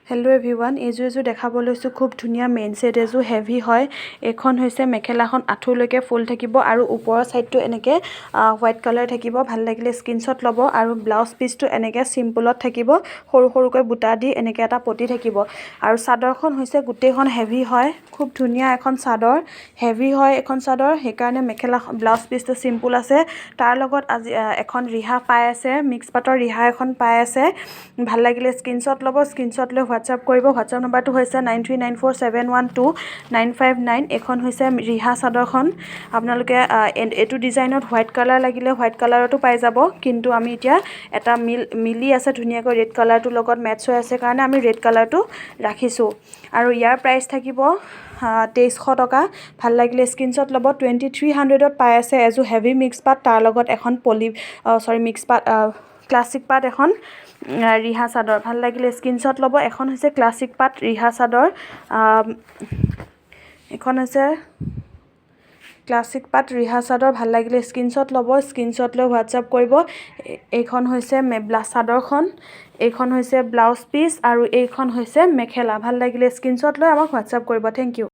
Hello' everyone, এইযোৰ দেখাব লৈছোঁ খুব ধুনীয়া মেইন ছেট এযোৰ হেভি হয়। এইখন হৈছে মেখেলাখন আঁঠুলৈকে ফুল থাকিব আৰু ওপৰৰ ছাইডটো এনেকৈ হোৱাইট কালাৰ থাকিব। ভাল লাগিলে স্ক্ৰীনশ্বট ল'ব। আৰু ব্লাউজ পিচটো এনেকৈ চিম্পুলত থাকিব, সৰু সৰুকৈ বুটা দি এনেকৈ এটা পতি থাকিব। আৰু চাদৰখন হৈছে গোটেইখন হেভি হয়, খুব ধুনীয়া এখন চাদৰ, হেভি হয় এখন চাদৰ। সেইকাৰণে ব্লাউজ পিচটো চিম্পুল আছে। তাৰ লগত আজি এখন ৰিহা পাই আছে, মিক্স পাটৰ ৰিহা এখন পাই আছে। ভাল লাগিলে স্ক্ৰীনশ্বট ল'ব, স্ক্ৰীনশ্বট লৈ হোৱাটছআপ কৰিব। হোৱাটছআপ নম্বৰটো হৈছে 9394712959। এইখন হৈছে ৰিহা চাদৰখন। আপোনালোকে এইটো ডিজাইনত হোৱাইট কালাৰ লাগিলে হোৱাইট কালাৰতো পাই যাব, কিন্তু আমি এতিয়া এটা মিলি আছে ধুনীয়াকৈ ৰেড কালাৰটোৰ লগত মেটচ হৈ আছে কাৰণে আমি ৰেড কালাৰটো ৰাখিছোঁ। আৰু ইয়াৰ প্ৰাইচ থাকিব 2300 টকা। ভাল লাগিলে স্ক্ৰীনশ্বট ল'ব। 2300ত পাই আছে এযোৰ হেভি মিক্স পাট, তাৰ লগত এখন মিক্স পাট ক্লাছিক পাট এখন ৰিহা চাদৰ। ভাল লাগিলে স্ক্ৰীনশ্বট ল'ব। এখন হৈছে ক্লাছিক পাট ৰিহা চাদৰ, এখন হৈছে ক্লাছিক পাট ৰিহা চাদৰ। ভাল লাগিলে স্ক্ৰীনশ্বট ল'ব, স্ক্ৰীনশ্বট লৈ হোৱাটছআপ কৰিব। এইখন হৈছে চাদৰখন, এইখন হৈছে ব্লাউজ পিচ আৰু এইখন হৈছে মেখেলা। ভাল লাগিলে স্ক্ৰীনশ্বট লৈ আমাক হোৱাটছআপ কৰিব। Thank U.